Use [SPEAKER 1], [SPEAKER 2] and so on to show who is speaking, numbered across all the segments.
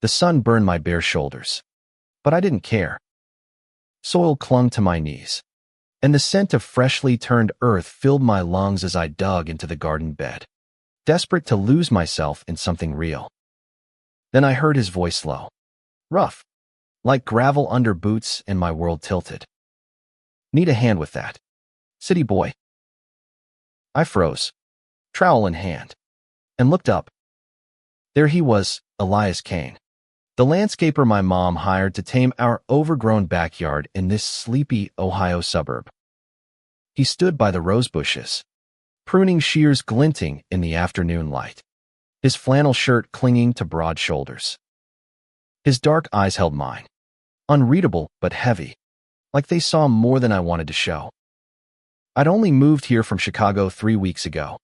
[SPEAKER 1] The sun burned my bare shoulders. But I didn't care. Soil clung to my knees, and the scent of freshly turned earth filled my lungs as I dug into the garden bed, desperate to lose myself in something real. Then I heard his voice low, rough, like gravel under boots, and my world tilted. Need a hand with that, city boy? I froze, trowel in hand, and looked up. There he was, Elias Kane, the landscaper my mom hired to tame our overgrown backyard in this sleepy Ohio suburb. He stood by the rose bushes, pruning shears glinting in the afternoon light, his flannel shirt clinging to broad shoulders. His dark eyes held mine, unreadable but heavy, like they saw more than I wanted to show. I'd only moved here from Chicago 3 weeks ago,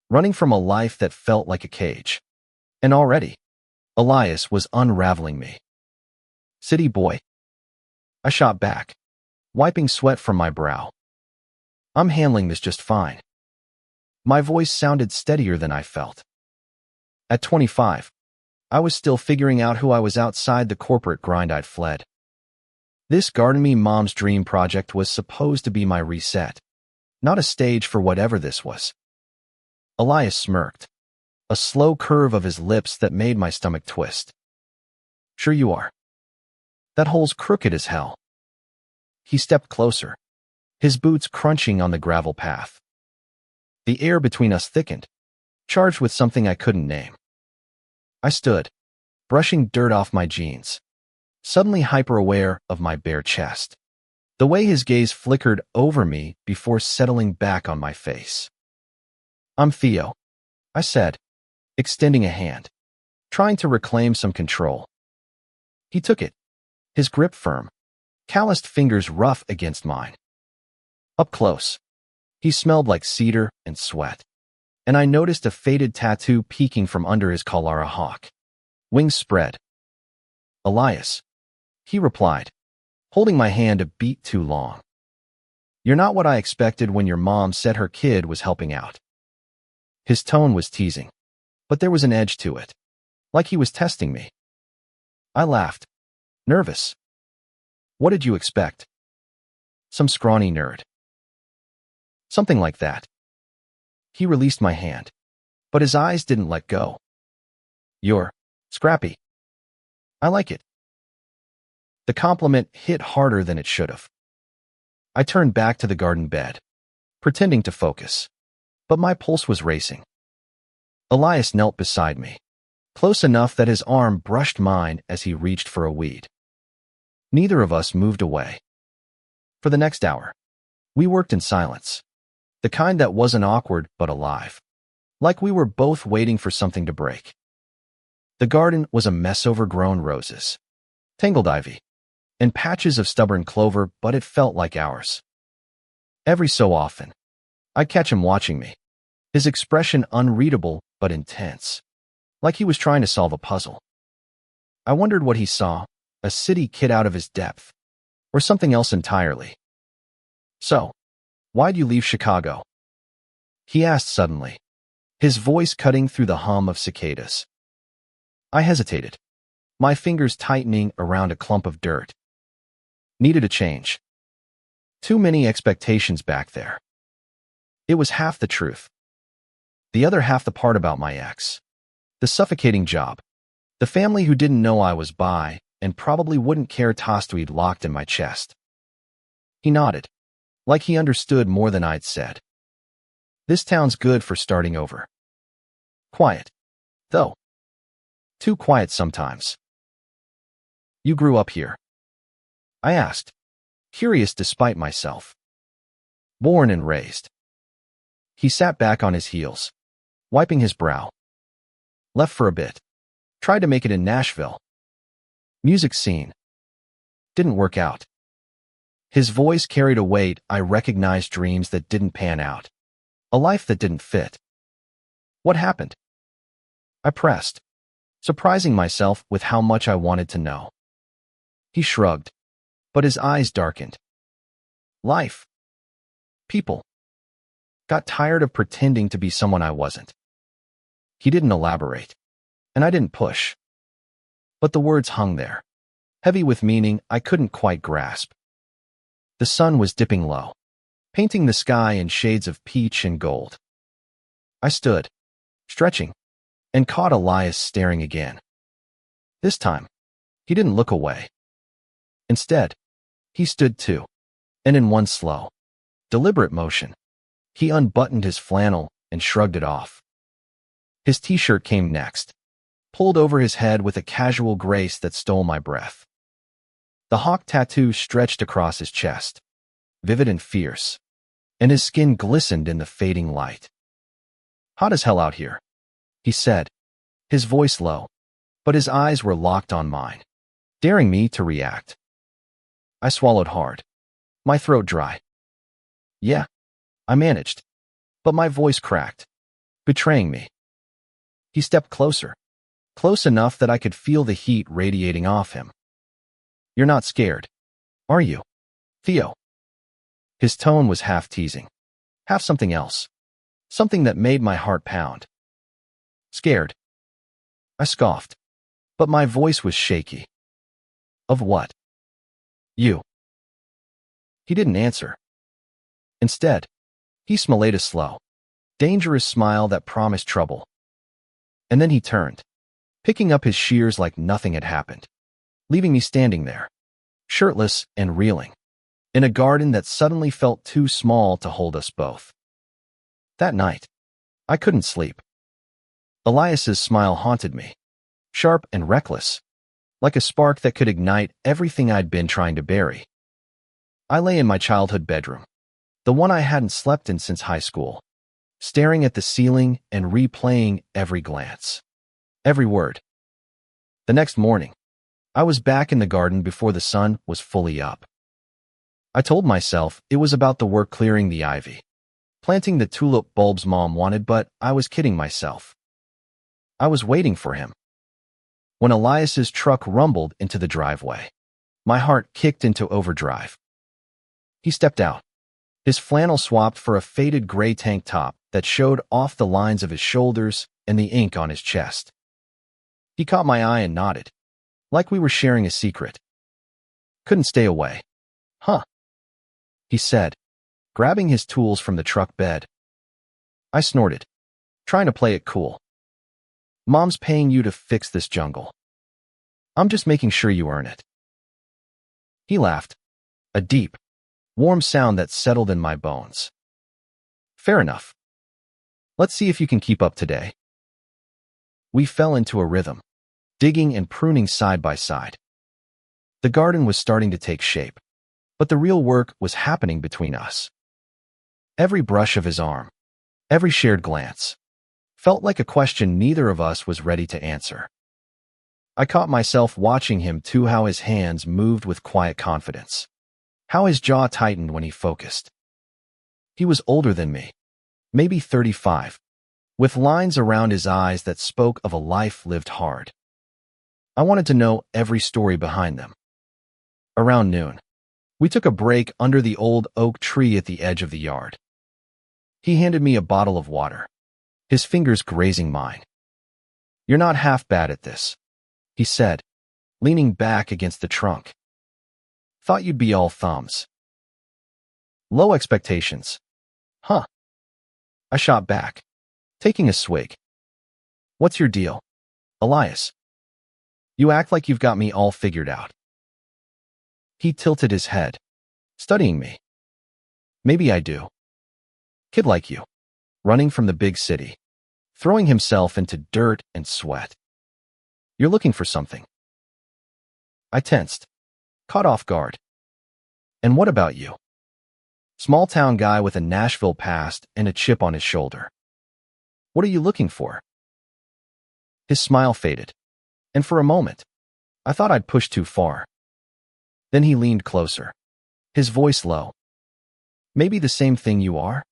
[SPEAKER 1] running from a life that felt like a cage. And already, Elias was unraveling me. City boy. I shot back, wiping sweat from my brow. I'm handling this just fine. My voice sounded steadier than I felt. At 25, I was still figuring out who I was outside the corporate grind I'd fled. This Garden Me Mom's dream project was supposed to be my reset, not a stage for whatever this was. Elias smirked, a slow curve of his lips that made my stomach twist. Sure you are. That hole's crooked as hell. He stepped closer, his boots crunching on the gravel path. The air between us thickened, charged with something I couldn't name. I stood, brushing dirt off my jeans, suddenly hyper-aware of my bare chest, the way his gaze flickered over me before settling back on my face. I'm Theo, I said, extending a hand, trying to reclaim some control. He took it, his grip firm, calloused fingers rough against mine. Up close, he smelled like cedar and sweat, and I noticed a faded tattoo peeking from under his collar, a hawk, wings spread. Elias, he replied, holding my hand a beat too long. You're not what I expected when your mom said her kid was helping out. His tone was teasing, but there was an edge to it, like he was testing me. I laughed, nervous. What did you expect? Some scrawny nerd. Something like that. He released my hand, but his eyes didn't let go. You're scrappy. I like it. The compliment hit harder than it should have. I turned back to the garden bed, pretending to focus, but my pulse was racing. Elias knelt beside me, close enough that his arm brushed mine as he reached for a weed. Neither of us moved away. For the next hour, we worked in silence, the kind that wasn't awkward but alive, like we were both waiting for something to break. The garden was a mess of overgrown roses, tangled ivy, and patches of stubborn clover, but it felt like ours. Every so often, I'd catch him watching me, his expression unreadable but intense, like he was trying to solve a puzzle. I wondered what he saw, a city kid out of his depth, or something else entirely. So, why'd you leave Chicago? He asked suddenly, his voice cutting through the hum of cicadas. I hesitated, my fingers tightening around a clump of dirt. Needed a change. Too many expectations back there. It was half the truth. The other half the part about my ex. The suffocating job. The family who didn't know I was bi and probably wouldn't care tossed we'd locked in my chest. He nodded, like he understood more than I'd said. This town's good for starting over. Quiet, though. Too quiet sometimes. You grew up here? I asked, curious despite myself. Born and raised. He sat back on his heels, wiping his brow. Left for a bit. Tried to make it in Nashville. Music scene. Didn't work out. His voice carried a weight. I recognized dreams that didn't pan out. A life that didn't fit. What happened? I pressed, surprising myself with how much I wanted to know. He shrugged, but his eyes darkened. Life. People. Got tired of pretending to be someone I wasn't. He didn't elaborate, and I didn't push. But the words hung there, heavy with meaning I couldn't quite grasp. The sun was dipping low, painting the sky in shades of peach and gold. I stood, stretching, and caught Elias staring again. This time, he didn't look away. Instead, he stood too, and in one slow, deliberate motion, he unbuttoned his flannel and shrugged it off. His t-shirt came next, pulled over his head with a casual grace that stole my breath. The hawk tattoo stretched across his chest, vivid and fierce, and his skin glistened in the fading light. "Hot as hell out here," he said, his voice low, but his eyes were locked on mine, daring me to react. I swallowed hard, my throat dry. "Yeah," I managed, but my voice cracked, betraying me. He stepped closer, close enough that I could feel the heat radiating off him. "You're not scared, are you, Theo?" His tone was half teasing, half something else, something that made my heart pound. "Scared?" I scoffed, but my voice was shaky. "Of what?" "You." He didn't answer. Instead, he smiled a slow, dangerous smile that promised trouble. And then he turned, picking up his shears like nothing had happened, leaving me standing there, shirtless and reeling, in a garden that suddenly felt too small to hold us both. That night, I couldn't sleep. Elias's smile haunted me, sharp and reckless, like a spark that could ignite everything I'd been trying to bury. I lay in my childhood bedroom, the one I hadn't slept in since high school, staring at the ceiling and replaying every glance, every word. The next morning, I was back in the garden before the sun was fully up. I told myself it was about the work clearing the ivy, planting the tulip bulbs Mom wanted, but I was kidding myself. I was waiting for him. When Elias's truck rumbled into the driveway, my heart kicked into overdrive. He stepped out, his flannel swapped for a faded gray tank top that showed off the lines of his shoulders and the ink on his chest. He caught my eye and nodded, like we were sharing a secret. "Couldn't stay away, huh?" he said, grabbing his tools from the truck bed. I snorted, trying to play it cool. "Mom's paying you to fix this jungle. I'm just making sure you earn it." He laughed, a deep, warm sound that settled in my bones. "Fair enough. Let's see if you can keep up today." We fell into a rhythm, digging and pruning side by side. The garden was starting to take shape, but the real work was happening between us. Every brush of his arm, every shared glance, felt like a question neither of us was ready to answer. I caught myself watching him too, how his hands moved with quiet confidence, how his jaw tightened when he focused. He was older than me, maybe 35, with lines around his eyes that spoke of a life lived hard. I wanted to know every story behind them. Around noon, we took a break under the old oak tree at the edge of the yard. He handed me a bottle of water, his fingers grazing mine. "You're not half bad at this," he said, leaning back against the trunk. "Thought you'd be all thumbs." "Low expectations, huh?" I shot back, taking a swig. "What's your deal, Elias? You act like you've got me all figured out." He tilted his head, studying me. "Maybe I do. Kid like you, running from the big city, throwing himself into dirt and sweat. You're looking for something." I tensed, caught off guard. "And what about you? Small town guy with a Nashville past and a chip on his shoulder. What are you looking for?" His smile faded, and for a moment, I thought I'd pushed too far. Then he leaned closer, his voice low. "Maybe the same thing you are?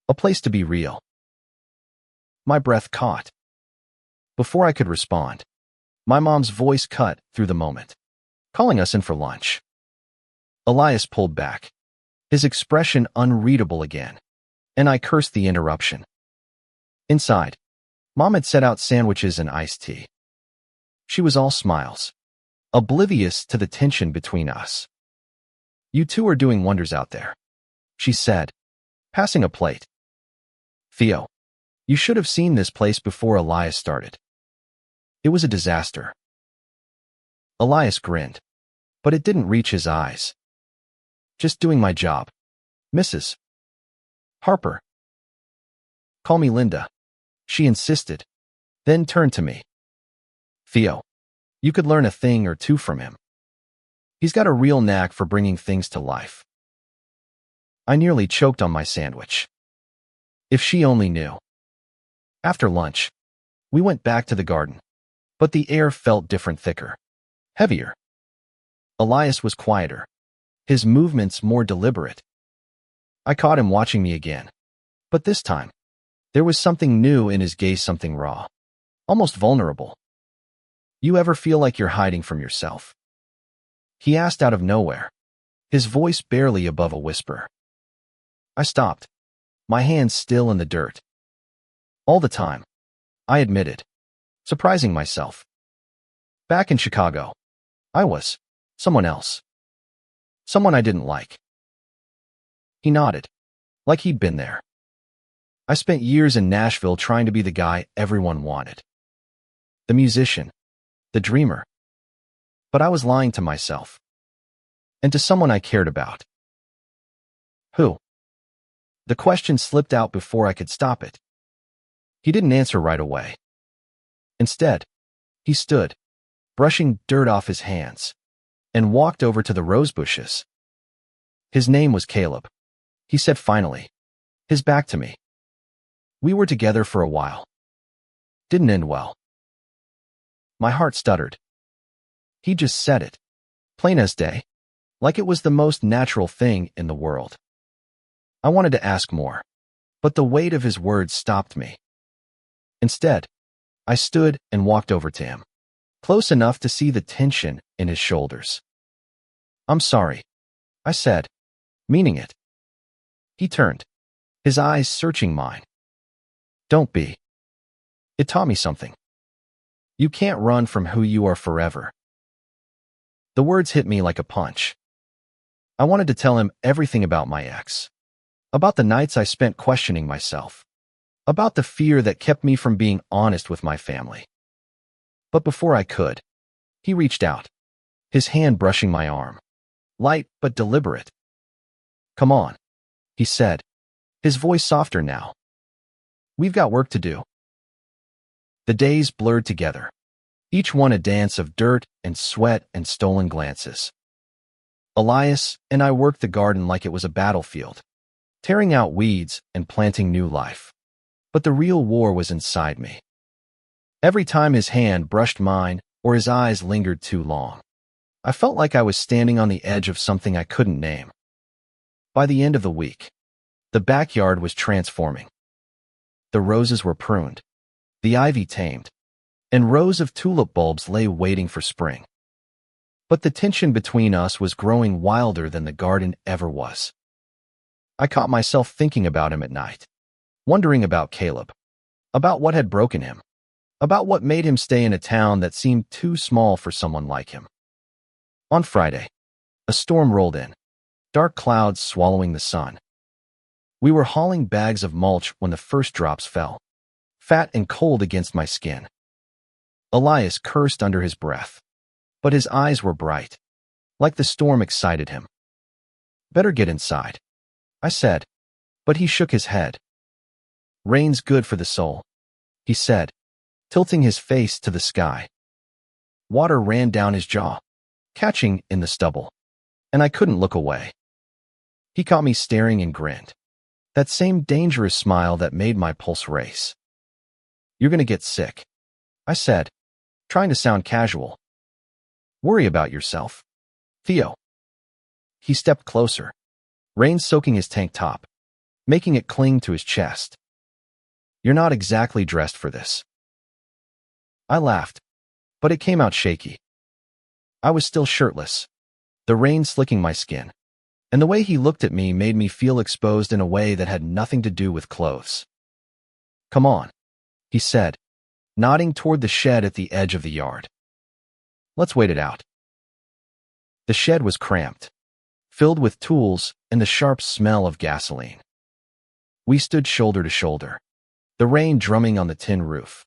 [SPEAKER 1] A place to be real." My breath caught. Before I could respond, my mom's voice cut through the moment, calling us in for lunch. Elias pulled back, his expression unreadable again, and I cursed the interruption. Inside, Mom had set out sandwiches and iced tea. She was all smiles, oblivious to the tension between us. "You two are doing wonders out there," she said, passing a plate. "Theo, you should have seen this place before Elias started. It was a disaster." Elias grinned, but it didn't reach his eyes. "Just doing my job, Mrs. Harper." "Call me Linda," she insisted, then turned to me. "Theo, you could learn a thing or two from him. He's got a real knack for bringing things to life." I nearly choked on my sandwich. If she only knew. After lunch, we went back to the garden, but the air felt different, thicker, heavier. Elias was quieter, his movements more deliberate. I caught him watching me again, but this time, there was something new in his gaze, something raw, almost vulnerable. "You ever feel like you're hiding from yourself?" he asked out of nowhere, his voice barely above a whisper. I stopped, my hands still in the dirt. "All the time," I admitted, surprising myself. "Back in Chicago, I was someone else. Someone I didn't like." He nodded, like he'd been there. "I spent years in Nashville trying to be the guy everyone wanted. The musician, the dreamer. But I was lying to myself. And to someone I cared about." "Who?" The question slipped out before I could stop it. He didn't answer right away. Instead, he stood, brushing dirt off his hands, and walked over to the rose bushes. "His name was Caleb," he said finally, his back to me. "We were together for a while. Didn't end well." My heart stuttered. He just said it, plain as day, like it was the most natural thing in the world. I wanted to ask more, but the weight of his words stopped me. Instead, I stood and walked over to him, close enough to see the tension in his shoulders. "I'm sorry," I said, meaning it. He turned, his eyes searching mine. "Don't be. It taught me something. You can't run from who you are forever." The words hit me like a punch. I wanted to tell him everything about my ex, about the nights I spent questioning myself, about the fear that kept me from being honest with my family. But before I could, he reached out, his hand brushing my arm, light but deliberate. "Come on," he said, his voice softer now. "We've got work to do." The days blurred together, each one a dance of dirt and sweat and stolen glances. Elias and I worked the garden like it was a battlefield, tearing out weeds and planting new life. But the real war was inside me. Every time his hand brushed mine or his eyes lingered too long, I felt like I was standing on the edge of something I couldn't name. By the end of the week, the backyard was transforming. The roses were pruned, the ivy tamed, and rows of tulip bulbs lay waiting for spring. But the tension between us was growing wilder than the garden ever was. I caught myself thinking about him at night, wondering about Caleb, about what had broken him, about what made him stay in a town that seemed too small for someone like him. On Friday, a storm rolled in, dark clouds swallowing the sun. We were hauling bags of mulch when the first drops fell, fat and cold against my skin. Elias cursed under his breath, but his eyes were bright, like the storm excited him. "Better get inside," I said, but he shook his head. "Rain's good for the soul," he said, tilting his face to the sky. Water ran down his jaw, catching in the stubble, and I couldn't look away. He caught me staring and grinned, that same dangerous smile that made my pulse race. "You're gonna get sick," I said, trying to sound casual. "Worry about yourself, Theo." He stepped closer, rain soaking his tank top, making it cling to his chest. "You're not exactly dressed for this." I laughed, but it came out shaky. I was still shirtless, the rain slicking my skin, and the way he looked at me made me feel exposed in a way that had nothing to do with clothes. "Come on," he said, nodding toward the shed at the edge of the yard. Let's wait it out. The shed was cramped, filled with tools and the sharp smell of gasoline. We stood shoulder to shoulder, the rain drumming on the tin roof.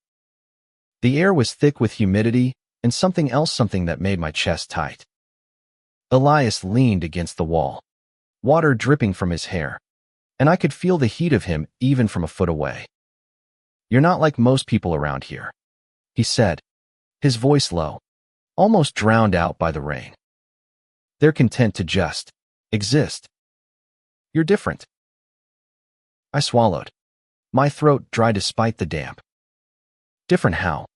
[SPEAKER 1] The air was thick with humidity and something that made my chest tight. Elias leaned against the wall, water dripping from his hair, and I could feel the heat of him even from a foot away. "You're not like most people around here," he said, his voice low, almost drowned out by the rain. "They're content to just exist. You're different." I swallowed, my throat dry despite the damp. "Different how?"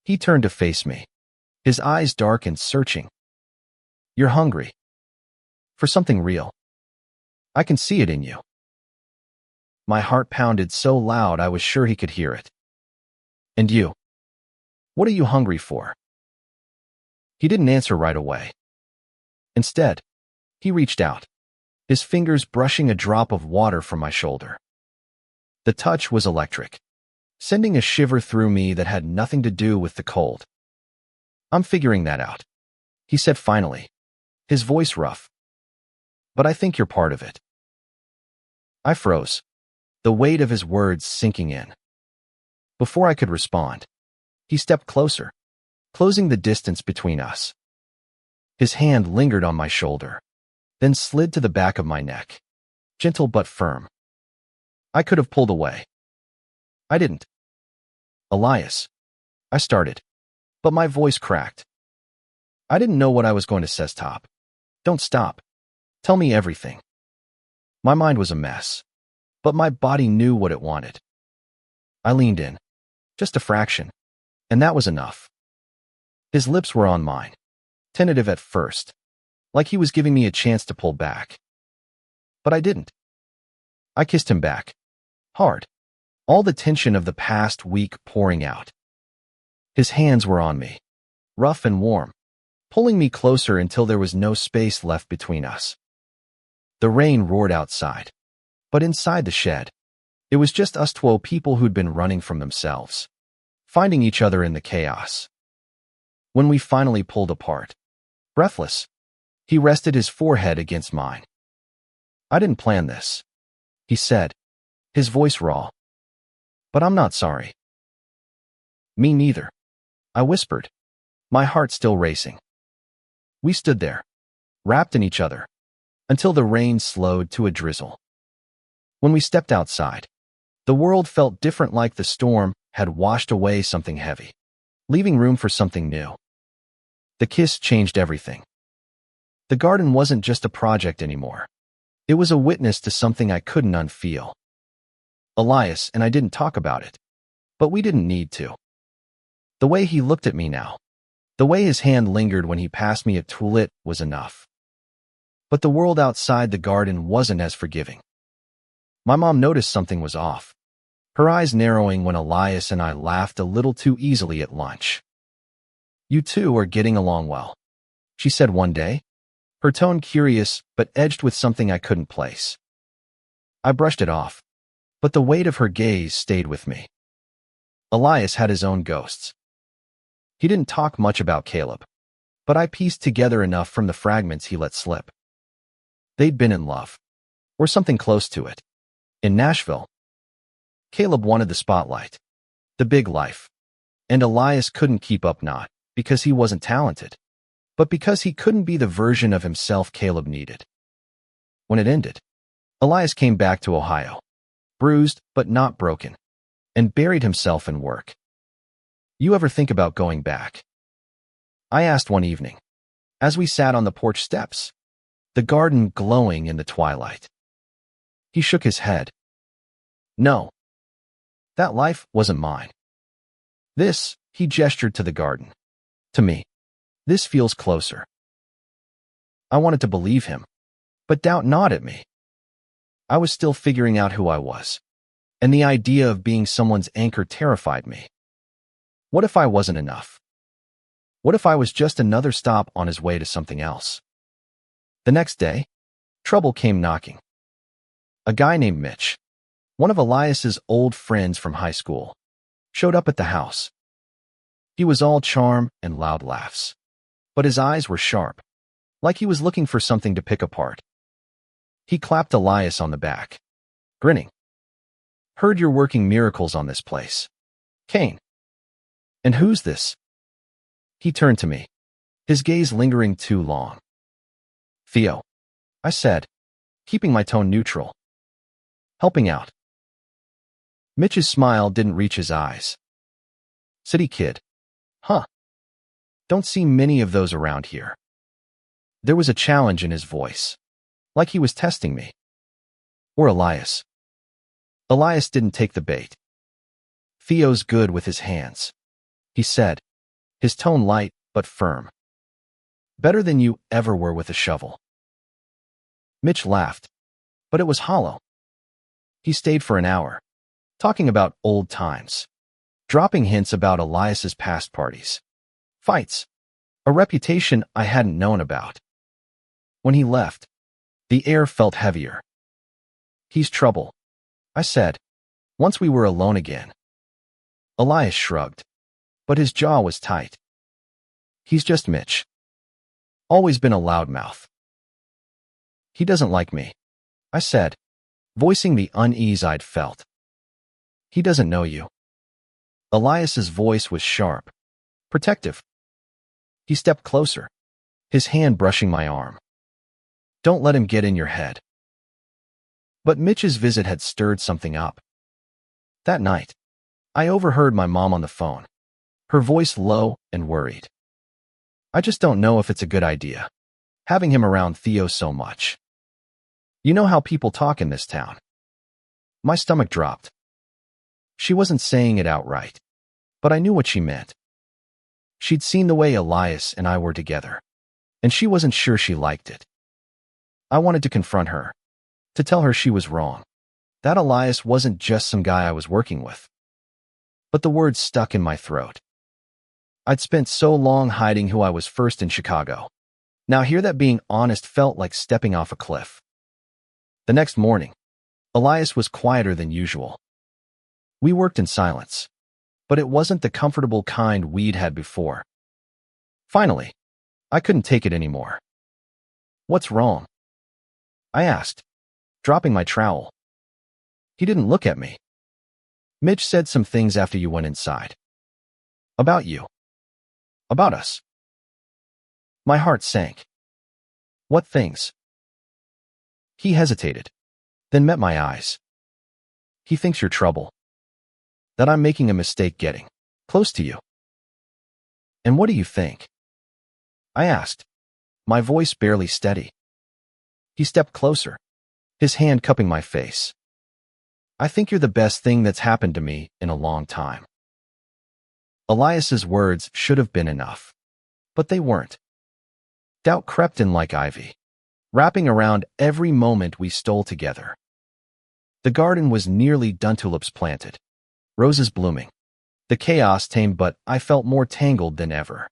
[SPEAKER 1] He turned to face me, his eyes dark and searching. "You're hungry. For something real. I can see it in you." My heart pounded so loud I was sure he could hear it. "And you? What are you hungry for?" He didn't answer right away. Instead, he reached out, his fingers brushing a drop of water from my shoulder. The touch was electric, sending a shiver through me that had nothing to do with the cold. "I'm figuring that out," he said finally, his voice rough. "But I think you're part of it." I froze, the weight of his words sinking in. Before I could respond, he stepped closer, closing the distance between us. His hand lingered on my shoulder, then slid to the back of my neck, gentle but firm. I could have pulled away. I didn't. "Elias," I started, but my voice cracked. I didn't know what I was going to say. "Stop. Don't stop. Tell me everything." My mind was a mess, but my body knew what it wanted. I leaned in, just a fraction, and that was enough. His lips were on mine, tentative at first, like he was giving me a chance to pull back. But I didn't. I kissed him back, hard, all the tension of the past week pouring out. His hands were on me, rough and warm, pulling me closer until there was no space left between us. The rain roared outside, but inside the shed, it was just us 12 people who'd been running from themselves, finding each other in the chaos. When we finally pulled apart, breathless, he rested his forehead against mine. "I didn't plan this," he said, his voice raw. "But I'm not sorry." "Me neither," I whispered, my heart still racing. We stood there, wrapped in each other, until the rain slowed to a drizzle. When we stepped outside, the world felt different, like the storm had washed away something heavy, leaving room for something new. The kiss changed everything. The garden wasn't just a project anymore. It was a witness to something I couldn't unfeel. Elias and I didn't talk about it, but we didn't need to. The way he looked at me now, the way his hand lingered when he passed me a toilet was enough. But the world outside the garden wasn't as forgiving. My mom noticed something was off, her eyes narrowing when Elias and I laughed a little too easily at lunch. "You two are getting along well," she said one day, her tone curious but edged with something I couldn't place. I brushed it off, but the weight of her gaze stayed with me. Elias had his own ghosts. He didn't talk much about Caleb, but I pieced together enough from the fragments he let slip. They'd been in love, or something close to it, in Nashville. Caleb wanted the spotlight, the big life, and Elias couldn't keep up, not because he wasn't talented, but because he couldn't be the version of himself Caleb needed. When it ended, Elias came back to Ohio, bruised but not broken, and buried himself in work. "You ever think about going back?" I asked one evening, as we sat on the porch steps, the garden glowing in the twilight. He shook his head. "No. That life wasn't mine. This," he gestured to the garden. "To me, this feels closer." I wanted to believe him, but doubt gnawed at me. I was still figuring out who I was, and the idea of being someone's anchor terrified me. What if I wasn't enough? What if I was just another stop on his way to something else? The next day, trouble came knocking. A guy named Mitch, one of Elias's old friends from high school, showed up at the house. He was all charm and loud laughs. But his eyes were sharp, like he was looking for something to pick apart. He clapped Elias on the back, grinning. Heard you're working miracles on this place. Cain. And who's this? He turned to me, his gaze lingering too long. Theo, I said, keeping my tone neutral. Helping out. Mitch's smile didn't reach his eyes. City kid. Huh. Don't see many of those around here. There was a challenge in his voice, like he was testing me. Or Elias. Elias didn't take the bait. Theo's good with his hands, he said, his tone light but firm. Better than you ever were with a shovel. Mitch laughed, but it was hollow. He stayed for an hour, talking about old times, dropping hints about Elias's past parties, fights, a reputation I hadn't known about. When he left, the air felt heavier. He's trouble, I said, once we were alone again. Elias shrugged, but his jaw was tight. He's just Mitch. Always been a loudmouth. He doesn't like me, I said, voicing the unease I'd felt. He doesn't know you. Elias's voice was sharp, protective. He stepped closer, his hand brushing my arm. Don't let him get in your head. But Mitch's visit had stirred something up. That night, I overheard my mom on the phone, her voice low and worried. I just don't know if it's a good idea, having him around Theo so much. You know how people talk in this town. My stomach dropped. She wasn't saying it outright, but I knew what she meant. She'd seen the way Elias and I were together, and she wasn't sure she liked it. I wanted to confront her, to tell her she was wrong, that Elias wasn't just some guy I was working with. But the words stuck in my throat. I'd spent so long hiding who I was first in Chicago. Now hear that being honest felt like stepping off a cliff. The next morning, Elias was quieter than usual. We worked in silence, but it wasn't the comfortable kind we'd had before. Finally, I couldn't take it anymore. What's wrong? I asked, dropping my trowel. He didn't look at me. Mitch said some things after you went inside. About you. About us. My heart sank. What things? He hesitated, then met my eyes. He thinks you're trouble. That I'm making a mistake getting close to you. And what do you think? I asked, my voice barely steady. He stepped closer, his hand cupping my face. I think you're the best thing that's happened to me in a long time. Elias's words should have been enough, but they weren't. Doubt crept in like ivy, wrapping around every moment we stole together. The garden was nearly done, tulips planted, roses blooming. The chaos tamed, but I felt more tangled than ever.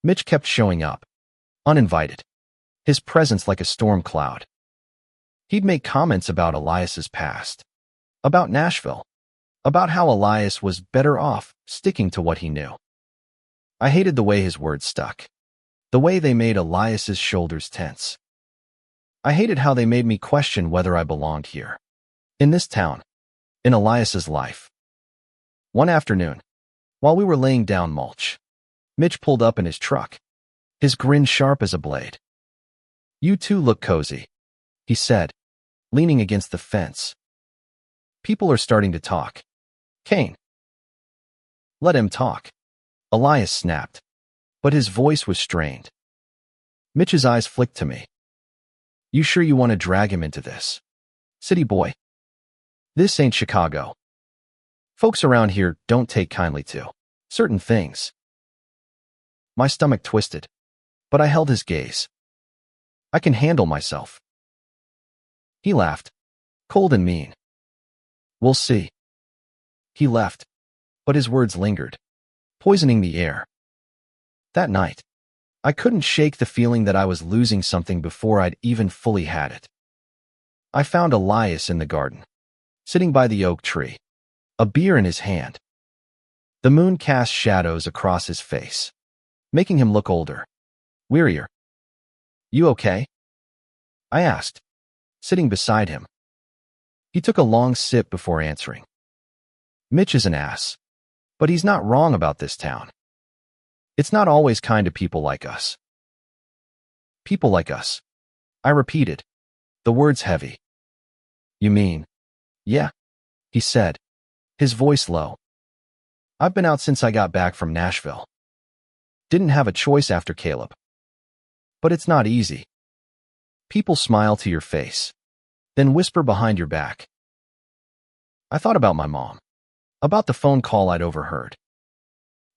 [SPEAKER 1] Mitch kept showing up, uninvited, his presence like a storm cloud. He'd make comments about Elias's past, about Nashville, about how Elias was better off sticking to what he knew. I hated the way his words stuck, the way they made Elias's shoulders tense. I hated how they made me question whether I belonged here, in this town, in Elias's life. One afternoon, while we were laying down mulch, Mitch pulled up in his truck, his grin sharp as a blade. You two look cozy, he said, leaning against the fence. People are starting to talk. Cain. Let him talk, Elias snapped, but his voice was strained. Mitch's eyes flicked to me. You sure you want to drag him into this? City boy. This ain't Chicago. Folks around here don't take kindly to certain things. My stomach twisted, but I held his gaze. I can handle myself. He laughed, cold and mean. We'll see. He left, but his words lingered, poisoning the air. That night, I couldn't shake the feeling that I was losing something before I'd even fully had it. I found Elias in the garden, sitting by the oak tree, a beer in his hand. The moon cast shadows across his face, making him look older, wearier. "You okay?" I asked, sitting beside him. He took a long sip before answering. "Mitch is an ass, but he's not wrong about this town. It's not always kind to people like us." "People like us," I repeated, the words heavy. "You mean?" "Yeah," he said, his voice low. "I've been out since I got back from Nashville. Didn't have a choice after Caleb. But it's not easy. People smile to your face, then whisper behind your back." I thought about my mom, about the phone call I'd overheard.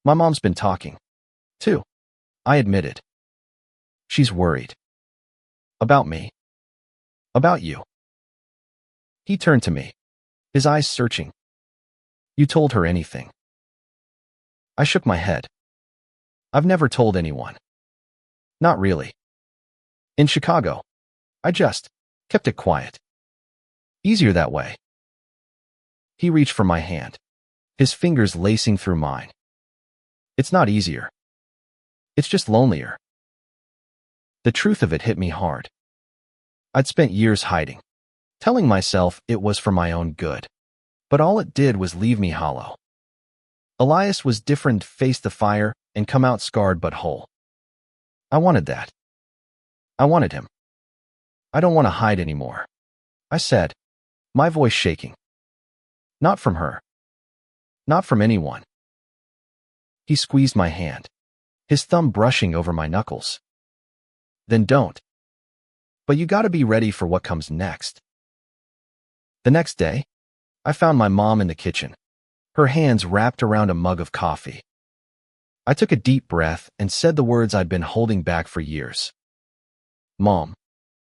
[SPEAKER 1] "My mom's been talking, too," I admitted. "She's worried." "About me?" "About you." He turned to me, his eyes searching. "You told her anything?" I shook my head. "I've never told anyone. Not really. In Chicago, I just kept it quiet. Easier that way." He reached for my hand, his fingers lacing through mine. "It's not easier. It's just lonelier." The truth of it hit me hard. I'd spent years hiding, telling myself it was for my own good. But all it did was leave me hollow. Elias was different, face the fire, and come out scarred but whole. I wanted that. I wanted him. "I don't want to hide anymore," I said, my voice shaking. "Not from her. Not from anyone." He squeezed my hand, his thumb brushing over my knuckles. "Then don't. But you gotta be ready for what comes next." The next day, I found my mom in the kitchen, her hands wrapped around a mug of coffee. I took a deep breath and said the words I'd been holding back for years. "Mom,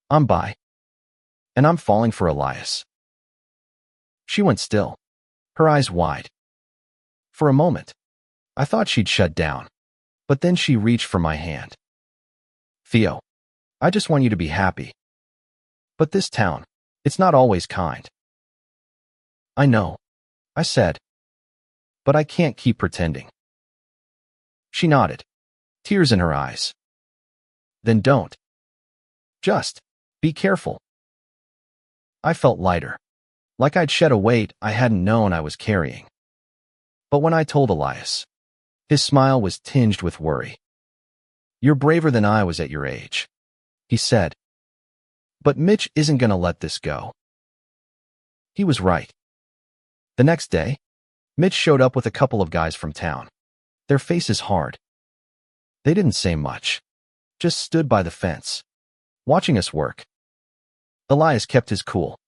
[SPEAKER 1] I'm bi. And I'm falling for Elias." She went still, her eyes wide. For a moment, I thought she'd shut down, but then she reached for my hand. "Theo, I just want you to be happy. But this town, it's not always kind." "I know," I said, "but I can't keep pretending." She nodded, tears in her eyes. "Then don't. Just be careful." I felt lighter, like I'd shed a weight I hadn't known I was carrying. But when I told Elias, his smile was tinged with worry. "You're braver than I was at your age," he said. "But Mitch isn't gonna let this go." He was right. The next day, Mitch showed up with a couple of guys from town, their faces hard. They didn't say much, just stood by the fence, watching us work. Elias kept his cool,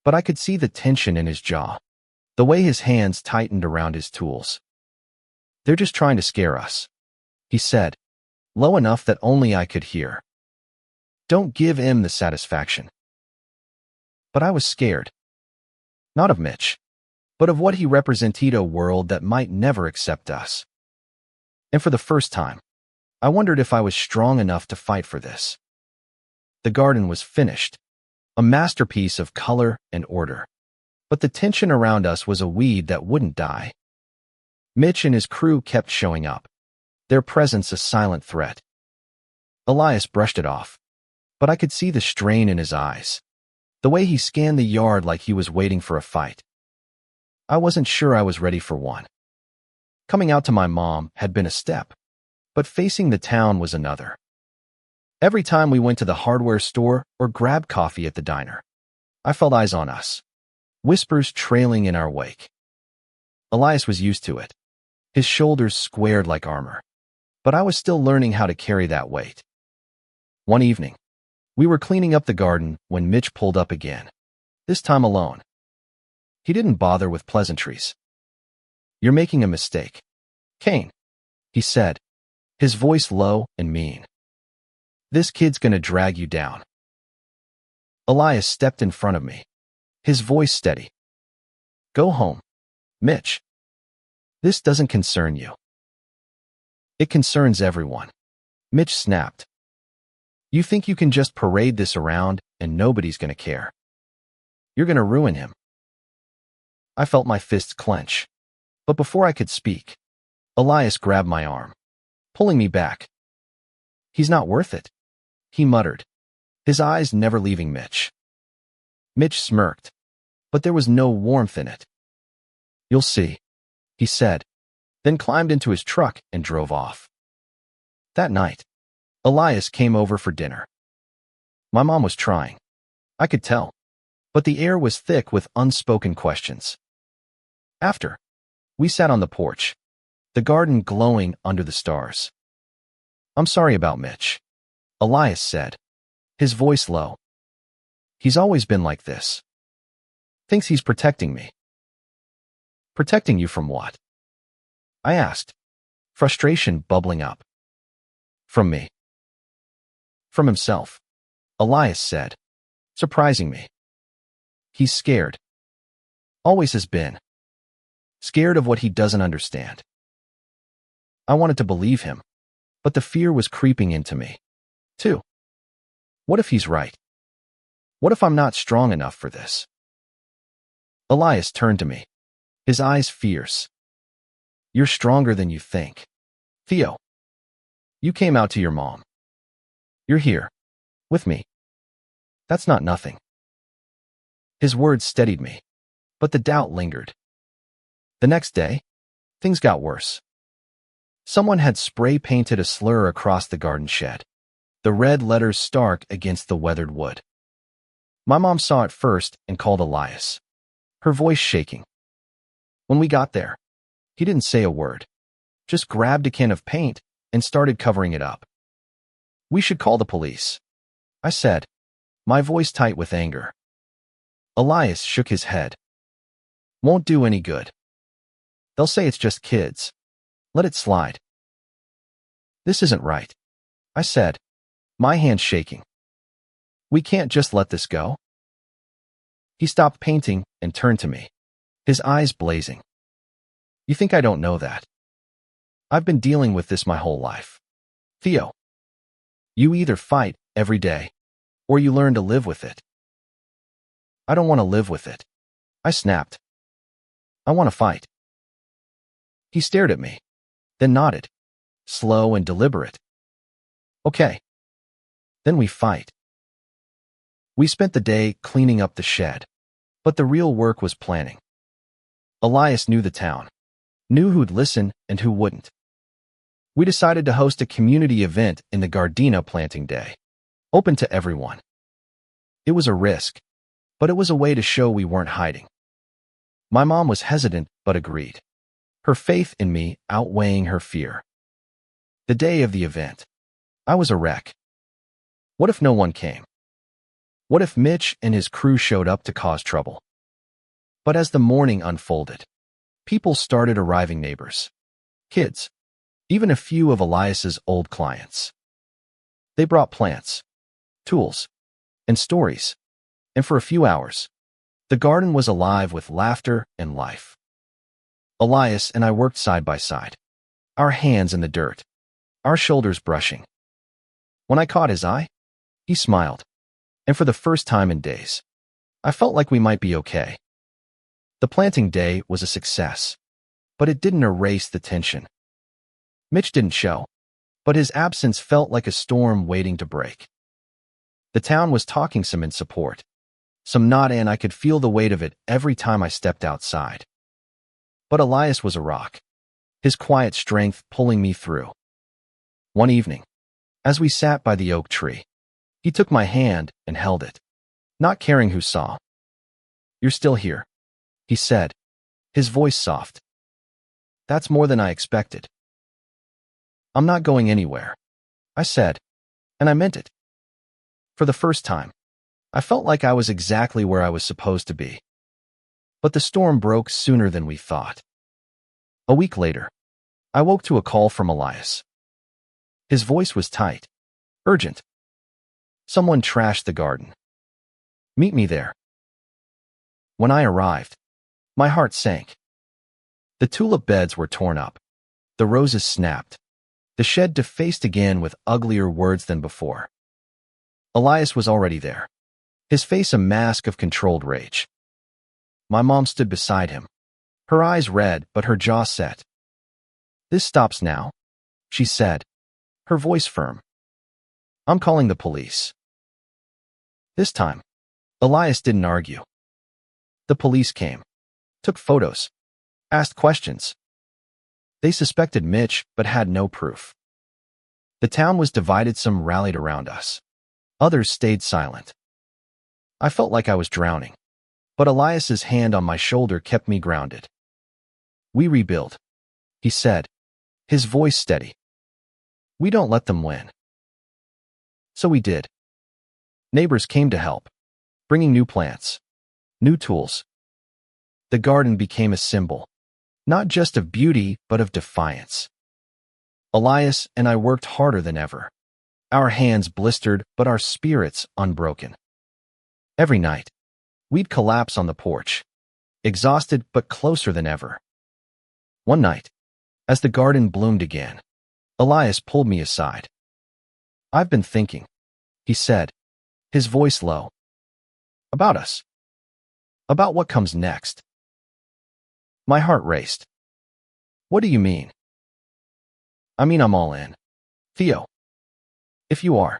[SPEAKER 1] but I could see the tension in his jaw, the way his hands tightened around his tools. "They're just trying to scare us," he said, low enough that only I could hear. "Don't give him the satisfaction." But I was scared. Not of Mitch, but of what he represented, a world that might never accept us. And for the first time, I wondered if I was strong enough to fight for this. The garden was finished, a masterpiece of color and order. But the tension around us was a weed that wouldn't die. Mitch and his crew kept showing up, their presence a silent threat. Elias brushed it off, but I could see the strain in his eyes, the way he scanned the yard like he was waiting for a fight. I wasn't sure I was ready for one. Coming out to my mom had been a step, but facing the town was another. Every time we went to the hardware store or grabbed coffee at the diner, I felt eyes on us, whispers trailing in our wake. Elias was used to it, his shoulders squared like armor, but I was still learning how to carry that weight. One evening, we were cleaning up the garden when Mitch pulled up again, this time alone. He didn't bother with pleasantries. "You're making a mistake, Kane," he said, his voice low and mean. "This kid's gonna drag you down." Elias stepped in front of me, his voice steady. "Go home, Mitch. This doesn't concern you." "It concerns everyone," Mitch snapped. "You think you can just parade this around and nobody's gonna care? You're gonna ruin him." I felt my fists clench, but before I could speak, Elias grabbed my arm, pulling me back. "He's not worth it," he muttered, his eyes never leaving Mitch. Mitch smirked, but there was no warmth in it. "You'll see," he said, then climbed into his truck and drove off. That night, Elias came over for dinner. My mom was trying. I could tell, but the air was thick with unspoken questions. After, we sat on the porch, the garden glowing under the stars. "I'm sorry about Mitch," Elias said, his voice low. "He's always been like this. Thinks he's protecting me." "Protecting you from what?" I asked, frustration bubbling up. "From me." "From himself," Elias said, surprising me. "He's scared. Always has been. Scared of what he doesn't understand." I wanted to believe him, but the fear was creeping into me, too. What if he's right? What if I'm not strong enough for this? Elias turned to me, his eyes fierce. "You're stronger than you think. Theo, you came out to your mom. You're here, with me. That's not nothing." His words steadied me, but the doubt lingered. The next day, things got worse. Someone had spray-painted a slur across the garden shed, the red letters stark against the weathered wood. My mom saw it first and called Elias, her voice shaking. When we got there, he didn't say a word, just grabbed a can of paint and started covering it up. "We should call the police," I said, my voice tight with anger. Elias shook his head. "Won't do any good. They'll say it's just kids. Let it slide." "This isn't right," I said, my hand shaking. "We can't just let this go." He stopped painting and turned to me, his eyes blazing. "You think I don't know that? I've been dealing with this my whole life. Theo, you either fight every day, or you learn to live with it." "I don't want to live with it," I snapped. "I want to fight." He stared at me, then nodded, slow and deliberate. "Okay. Then we fight." We spent the day cleaning up the shed, but the real work was planning. Elias knew the town, knew who'd listen and who wouldn't. We decided to host a community event in the Gardena planting day, open to everyone. It was a risk, but it was a way to show we weren't hiding. My mom was hesitant but agreed, her faith in me outweighing her fear. The day of the event, I was a wreck. What if no one came? What if Mitch and his crew showed up to cause trouble? But as the morning unfolded, people started arriving, neighbors, kids, even a few of Elias's old clients. They brought plants, tools, and stories, and for a few hours, the garden was alive with laughter and life. Elias and I worked side by side, our hands in the dirt, our shoulders brushing. When I caught his eye, he smiled, and for the first time in days, I felt like we might be okay. The planting day was a success, but it didn't erase the tension. Mitch didn't show, but his absence felt like a storm waiting to break. The town was talking some in support, some not, and I could feel the weight of it every time I stepped outside. But Elias was a rock, his quiet strength pulling me through. One evening, as we sat by the oak tree, he took my hand and held it, not caring who saw. "You're still here," he said, his voice soft. "That's more than I expected." "I'm not going anywhere," I said, and I meant it. For the first time, I felt like I was exactly where I was supposed to be. But the storm broke sooner than we thought. A week later, I woke to a call from Elias. His voice was tight, urgent. Someone trashed the garden. Meet me there. When I arrived, my heart sank. The tulip beds were torn up. The roses snapped. The shed defaced again with uglier words than before. Elias was already there, his face a mask of controlled rage. My mom stood beside him, her eyes red but her jaw set. This stops now, she said, her voice firm. I'm calling the police. This time, Elias didn't argue. The police came, took photos, asked questions. They suspected Mitch, but had no proof. The town was divided. Some rallied around us. Others stayed silent. I felt like I was drowning, but Elias's hand on my shoulder kept me grounded. We rebuild, he said, his voice steady. We don't let them win. So we did. Neighbors came to help, bringing new plants, new tools. The garden became a symbol, not just of beauty, but of defiance. Elias and I worked harder than ever. Our hands blistered, but our spirits unbroken. Every night, we'd collapse on the porch, exhausted but closer than ever. One night, as the garden bloomed again, Elias pulled me aside. I've been thinking, he said, his voice low. About us. About what comes next. My heart raced. What do you mean? I mean, I'm all in. Theo. If you are.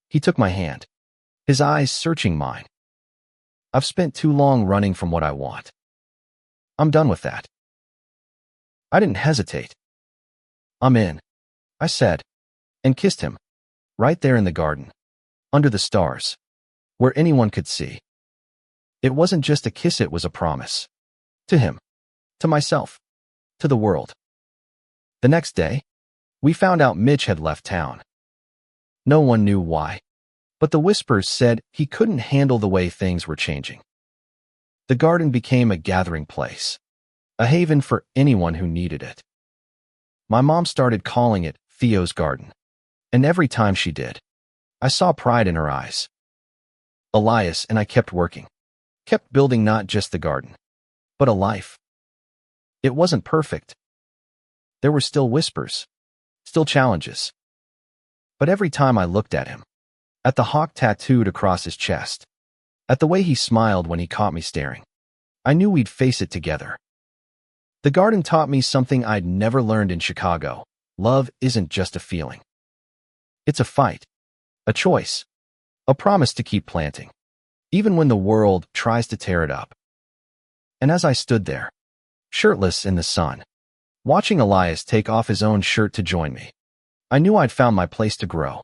[SPEAKER 1] He took my hand, his eyes searching mine. I've spent too long running from what I want. I'm done with that. I didn't hesitate. I'm in, I said, and kissed him, right there in the garden, under the stars, where anyone could see. It wasn't just a kiss, it was a promise. To him, to myself, to the world. The next day, we found out Mitch had left town. No one knew why, but the whispers said he couldn't handle the way things were changing. The garden became a gathering place, a haven for anyone who needed it. My mom started calling it Theo's garden, and every time she did, I saw pride in her eyes. Elias and I kept working, kept building not just the garden, but a life. It wasn't perfect. There were still whispers, still challenges. But every time I looked at him, at the hawk tattooed across his chest, at the way he smiled when he caught me staring, I knew we'd face it together. The garden taught me something I'd never learned in Chicago. Love isn't just a feeling. It's a fight, a choice, a promise to keep planting, even when the world tries to tear it up. And as I stood there, shirtless in the sun, watching Elias take off his own shirt to join me, I knew I'd found my place to grow.